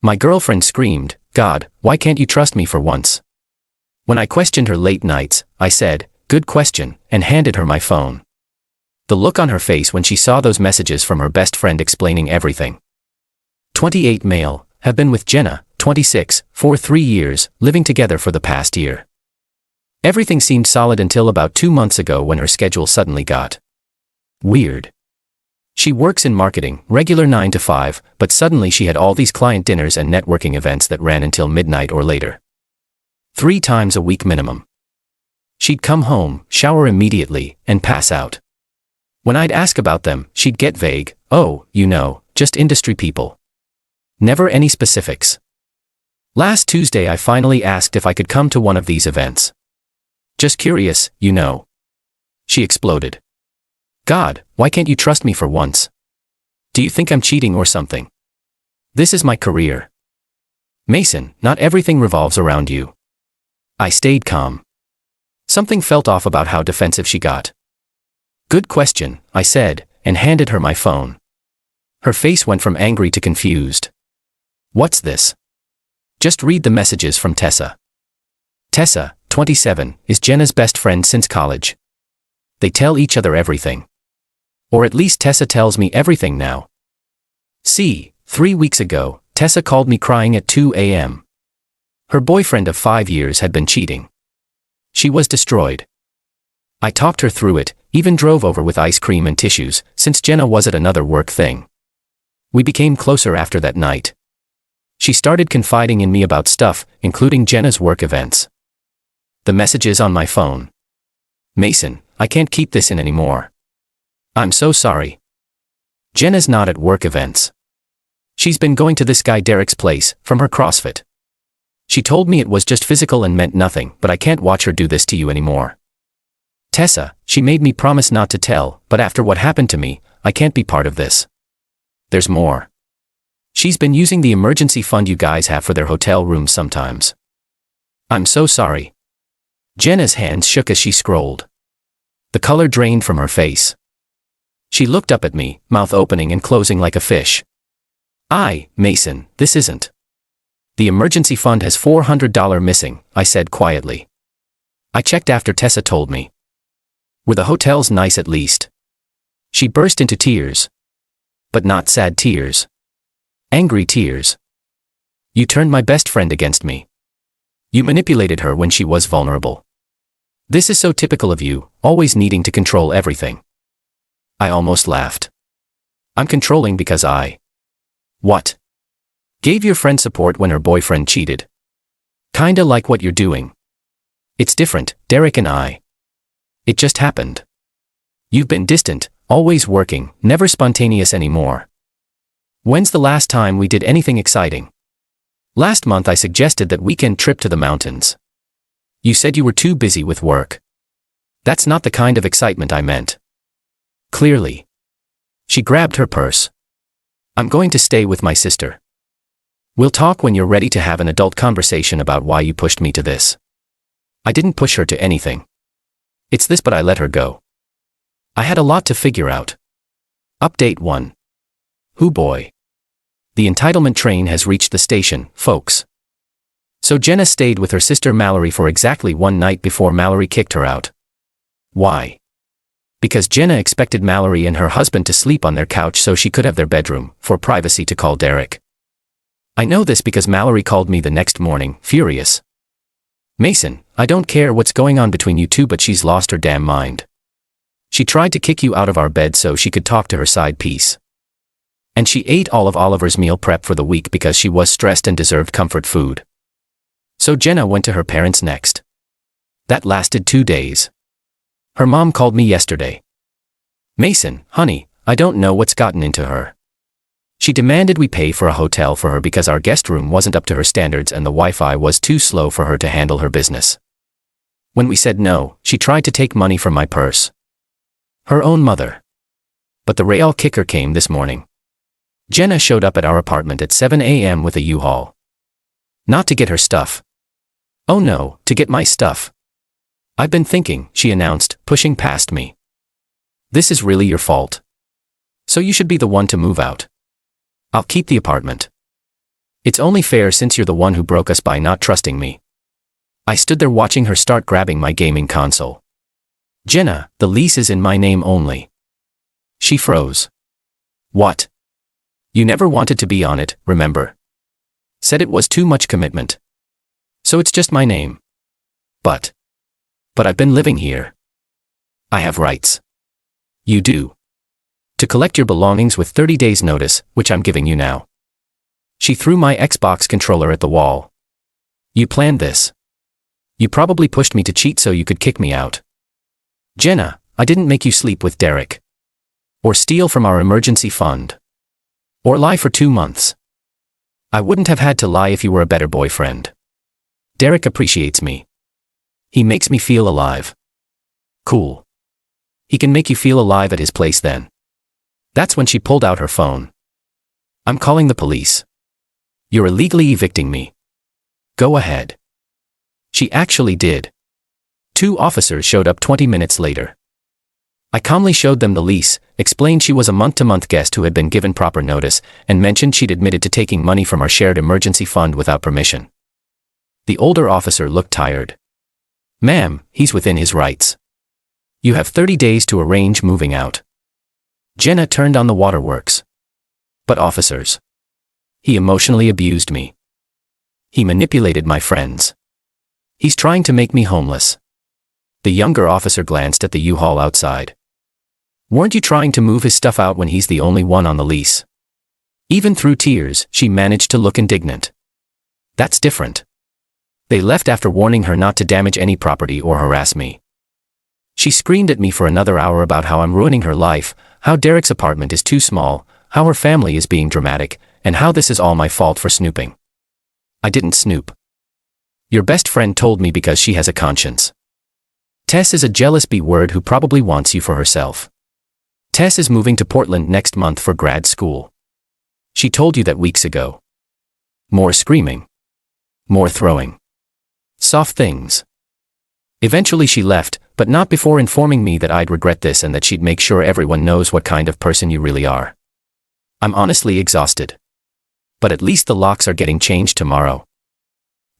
My girlfriend screamed, "God, why can't you trust me for once?" When I questioned her late nights, I said, "Good question," and handed her my phone. The look on her face when she saw those messages from her best friend explaining everything. 28 male, have been with Jenna, 26, for 3 years, living together for the past year. Everything seemed solid until about 2 months ago when her schedule suddenly got weird. She works in marketing, regular 9 to 5, but suddenly she had all these client dinners and networking events that ran until midnight or later. 3 times a week minimum. She'd come home, shower immediately, and pass out. When I'd ask about them, she'd get vague, "Oh, you know, just industry people." Never any specifics. Last Tuesday I finally asked if I could come to one of these events. "Just curious, you know." She exploded. "God, why can't you trust me for once? Do you think I'm cheating or something? This is my career." "Mason, not everything revolves around you." I stayed calm. Something felt off about how defensive she got. "Good question," I said, and handed her my phone. Her face went from angry to confused. "What's this?" "Just read the messages from Tessa." Tessa, 27, is Jenna's best friend since college. They tell each other everything. Or at least Tessa tells me everything now. See, 3 weeks ago, Tessa called me crying at 2 a.m. Her boyfriend of 5 years had been cheating. She was destroyed. I talked her through it, even drove over with ice cream and tissues, since Jenna was at another work thing. We became closer after that night. She started confiding in me about stuff, including Jenna's work events. The messages on my phone. "Mason, I can't keep this in anymore. I'm so sorry. Jenna's not at work events. She's been going to this guy Derek's place, from her CrossFit. She told me it was just physical and meant nothing, but I can't watch her do this to you anymore. Tessa, she made me promise not to tell, but after what happened to me, I can't be part of this. There's more. She's been using the emergency fund you guys have for their hotel rooms sometimes. I'm so sorry." Jenna's hands shook as she scrolled. The color drained from her face. She looked up at me, mouth opening and closing like a fish. Mason, this isn't. The emergency fund has $400 missing," I said quietly. "I checked after Tessa told me. Were the hotels nice at least?" She burst into tears. But not sad tears. Angry tears. "You turned my best friend against me. You manipulated her when she was vulnerable. This is so typical of you, always needing to control everything." I almost laughed. "I'm controlling because I..." "What?" "Gave your friend support when her boyfriend cheated. Kinda like what you're doing. It's different, Derek and I. It just happened. You've been distant, always working, never spontaneous anymore. When's the last time we did anything exciting? Last month I suggested that weekend trip to the mountains. You said you were too busy with work. That's not the kind of excitement I meant." Clearly. She grabbed her purse. "I'm going to stay with my sister. We'll talk when you're ready to have an adult conversation about why you pushed me to this." I didn't push her to anything. It's this, but I let her go. I had a lot to figure out. Update 1. Hoo boy. The entitlement train has reached the station, folks. So Jenna stayed with her sister Mallory for exactly 1 night before Mallory kicked her out. Why? Because Jenna expected Mallory and her husband to sleep on their couch so she could have their bedroom, for privacy, to call Derek. I know this because Mallory called me the next morning, furious. "Mason, I don't care what's going on between you two, but she's lost her damn mind. She tried to kick you out of our bed so she could talk to her side piece. And she ate all of Oliver's meal prep for the week because she was stressed and deserved comfort food. So Jenna went to her parents next. That lasted 2 days. Her mom called me yesterday. Mason, honey, I don't know what's gotten into her. She demanded we pay for a hotel for her because our guest room wasn't up to her standards and the Wi-Fi was too slow for her to handle her business. When we said no, she tried to take money from my purse. Her own mother. But the real kicker came this morning. Jenna showed up at our apartment at 7 a.m. with a U-Haul. Not to get her stuff. Oh no, to get my stuff. I've been thinking, she announced, pushing past me. This is really your fault. So you should be the one to move out. I'll keep the apartment. It's only fair since you're the one who broke us by not trusting me. I stood there watching her start grabbing my gaming console. Jenna, the lease is in my name only. She froze. What? You never wanted to be on it, remember? Said it was too much commitment. So it's just my name. But I've been living here. I have rights. You do. To collect your belongings with 30 days notice, which I'm giving you now. She threw my Xbox controller at the wall. You planned this. You probably pushed me to cheat so you could kick me out. Jenna, I didn't make you sleep with Derek. Or steal from our emergency fund. Or lie for 2 months. I wouldn't have had to lie if you were a better boyfriend. Derek appreciates me. He makes me feel alive. Cool. He can make you feel alive at his place then. That's when she pulled out her phone. I'm calling the police. You're illegally evicting me. Go ahead. She actually did. 2 officers showed up 20 minutes later. I calmly showed them the lease, explained she was a month-to-month guest who had been given proper notice, and mentioned she'd admitted to taking money from our shared emergency fund without permission. The older officer looked tired. Ma'am, he's within his rights. You have 30 days to arrange moving out. Jenna turned on the waterworks. But officers. He emotionally abused me. He manipulated my friends. He's trying to make me homeless. The younger officer glanced at the U-Haul outside. Weren't you trying to move his stuff out when he's the only one on the lease? Even through tears, she managed to look indignant. That's different. They left after warning her not to damage any property or harass me. She screamed at me for another hour about how I'm ruining her life, how Derek's apartment is too small, how her family is being dramatic, and how this is all my fault for snooping. I didn't snoop. Your best friend told me because she has a conscience. Tess is a jealous B-word who probably wants you for herself. Tess is moving to Portland next month for grad school. She told you that weeks ago. More screaming. More throwing. Soft things. Eventually she left, but not before informing me that I'd regret this and that she'd make sure everyone knows what kind of person you really are. I'm honestly exhausted. But at least the locks are getting changed tomorrow.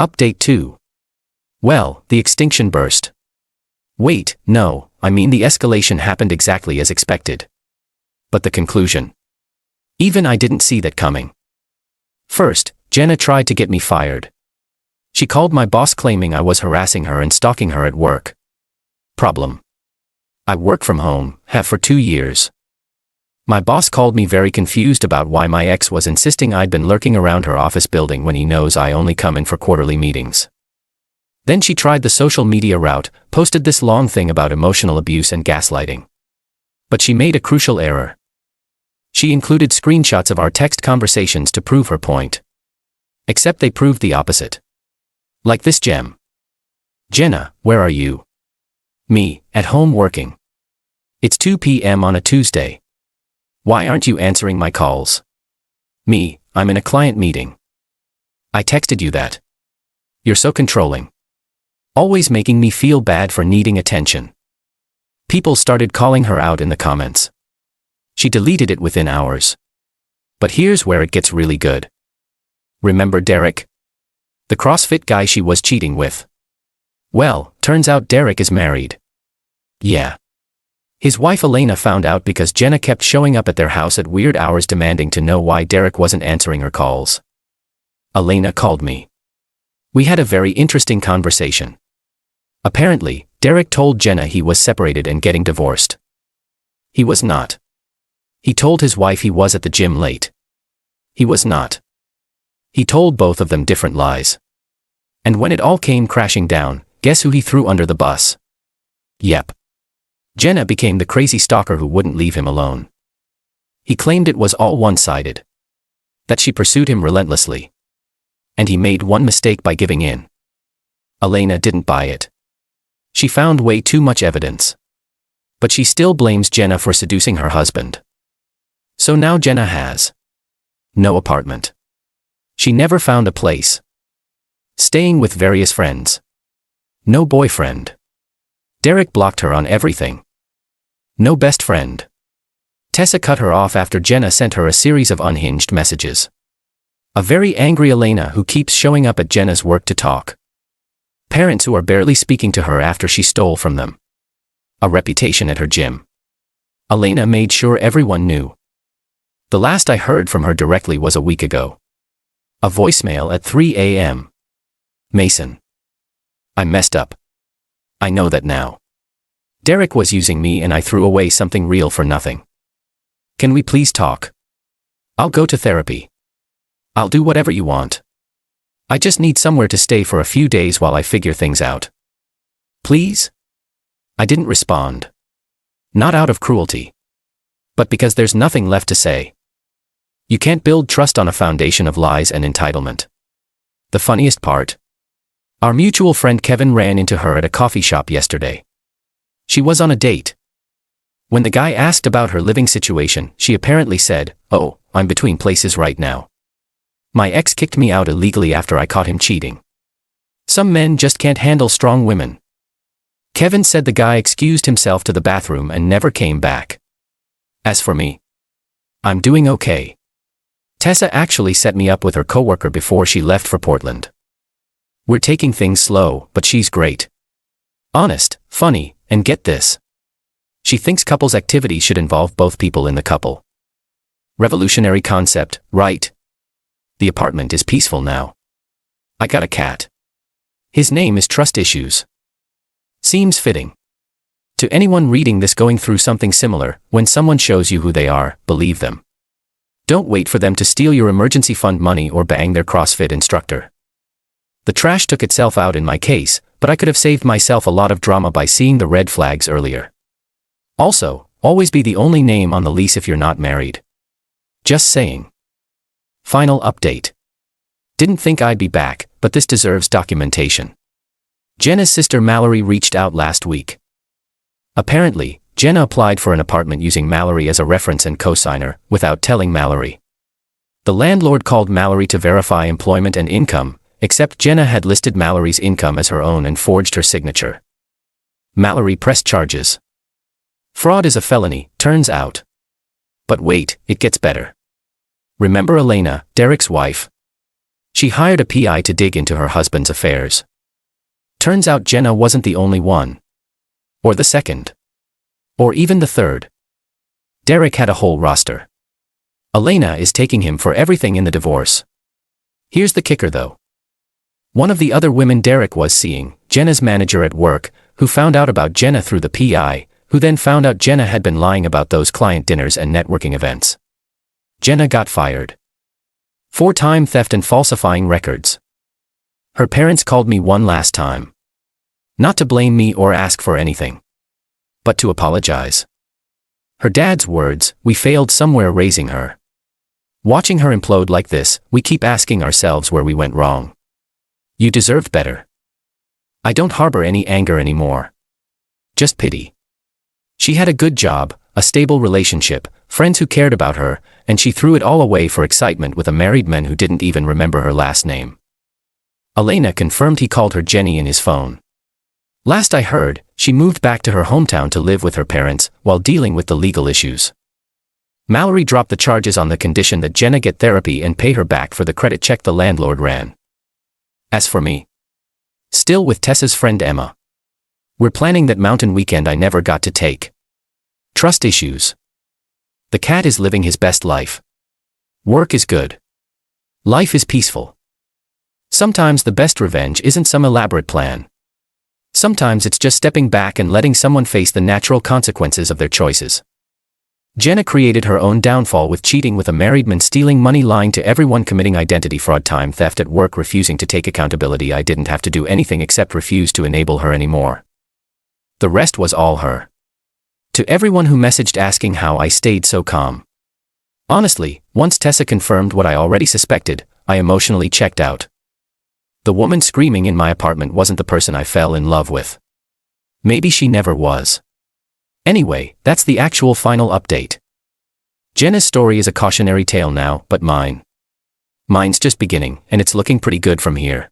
Update 2. Well, the extinction burst. Wait, no, I mean the escalation happened exactly as expected. But the conclusion. Even I didn't see that coming. First, Jenna tried to get me fired. She called my boss claiming I was harassing her and stalking her at work. Problem. I work from home, have for 2 years. My boss called me very confused about why my ex was insisting I'd been lurking around her office building when he knows I only come in for quarterly meetings. Then she tried the social media route, posted this long thing about emotional abuse and gaslighting. But she made a crucial error. She included screenshots of our text conversations to prove her point. Except they proved the opposite. Like this gem. Jenna, where are you? Me, at home working. It's 2 p.m. on a Tuesday. Why aren't you answering my calls? Me, I'm in a client meeting. I texted you that. You're so controlling. Always making me feel bad for needing attention. People started calling her out in the comments. She deleted it within hours. But here's where it gets really good. Remember Derek? The CrossFit guy she was cheating with. Well, turns out Derek is married. Yeah. His wife Elena found out because Jenna kept showing up at their house at weird hours demanding to know why Derek wasn't answering her calls. Elena called me. We had a very interesting conversation. Apparently, Derek told Jenna he was separated and getting divorced. He was not. He told his wife he was at the gym late. He was not. He told both of them different lies. And when it all came crashing down, guess who he threw under the bus? Yep. Jenna became the crazy stalker who wouldn't leave him alone. He claimed it was all one-sided. That she pursued him relentlessly. And he made one mistake by giving in. Elena didn't buy it. She found way too much evidence. But she still blames Jenna for seducing her husband. So now Jenna has no apartment. She never found a place. Staying with various friends. No boyfriend. Derek blocked her on everything. No best friend. Tessa cut her off after Jenna sent her a series of unhinged messages. A very angry Elena who keeps showing up at Jenna's work to talk. Parents who are barely speaking to her after she stole from them. A reputation at her gym. Elena made sure everyone knew. The last I heard from her directly was a week ago. A voicemail at 3 a.m. Mason. I messed up. I know that now. Derek was using me and I threw away something real for nothing. Can we please talk? I'll go to therapy. I'll do whatever you want. I just need somewhere to stay for a few days while I figure things out. Please? I didn't respond. Not out of cruelty. But because there's nothing left to say. You can't build trust on a foundation of lies and entitlement. The funniest part? Our mutual friend Kevin ran into her at a coffee shop yesterday. She was on a date. When the guy asked about her living situation, she apparently said, "Oh, I'm between places right now. My ex kicked me out illegally after I caught him cheating. Some men just can't handle strong women." Kevin said the guy excused himself to the bathroom and never came back. As for me, I'm doing okay. Tessa actually set me up with her coworker before she left for Portland. We're taking things slow, but she's great. Honest, funny, and get this. She thinks couples activity should involve both people in the couple. Revolutionary concept, right? The apartment is peaceful now. I got a cat. His name is Trust Issues. Seems fitting. To anyone reading this going through something similar, when someone shows you who they are, believe them. Don't wait for them to steal your emergency fund money or bang their CrossFit instructor. The trash took itself out in my case, but I could have saved myself a lot of drama by seeing the red flags earlier. Also, always be the only name on the lease if you're not married. Just saying. Final update. Didn't think I'd be back, but this deserves documentation. Jenna's sister Mallory reached out last week. Apparently, Jenna applied for an apartment using Mallory as a reference and cosigner, without telling Mallory. The landlord called Mallory to verify employment and income, except Jenna had listed Mallory's income as her own and forged her signature. Mallory pressed charges. Fraud is a felony, turns out. But wait, it gets better. Remember Elena, Derek's wife? She hired a PI to dig into her husband's affairs. Turns out Jenna wasn't the only one. Or the second. Or even the third. Derek had a whole roster. Elena is taking him for everything in the divorce. Here's the kicker though. One of the other women Derek was seeing, Jenna's manager at work, who found out about Jenna through the PI, who then found out Jenna had been lying about those client dinners and networking events. Jenna got fired. For time theft and falsifying records. Her parents called me one last time. Not to blame me or ask for anything. But to apologize. Her dad's words, "We failed somewhere raising her." Watching her implode like this, we keep asking ourselves where we went wrong. You deserved better. I don't harbor any anger anymore. Just pity. She had a good job, a stable relationship, friends who cared about her, and she threw it all away for excitement with a married man who didn't even remember her last name. Elena confirmed he called her Jenny in his phone. Last I heard, she moved back to her hometown to live with her parents, while dealing with the legal issues. Mallory dropped the charges on the condition that Jenna get therapy and pay her back for the credit check the landlord ran. As for me, still with Tessa's friend Emma. We're planning that mountain weekend I never got to take. Trust issues. The cat is living his best life. Work is good. Life is peaceful. Sometimes the best revenge isn't some elaborate plan. Sometimes it's just stepping back and letting someone face the natural consequences of their choices. Jenna created her own downfall with cheating with a married man, stealing money, lying to everyone, committing identity fraud, time theft at work, refusing to take accountability. I didn't have to do anything except refuse to enable her anymore. The rest was all her. To everyone who messaged asking how I stayed so calm. Honestly, once Tessa confirmed what I already suspected, I emotionally checked out. The woman screaming in my apartment wasn't the person I fell in love with. Maybe she never was. Anyway, that's the actual final update. Jenna's story is a cautionary tale now, but mine's just beginning, and it's looking pretty good from here.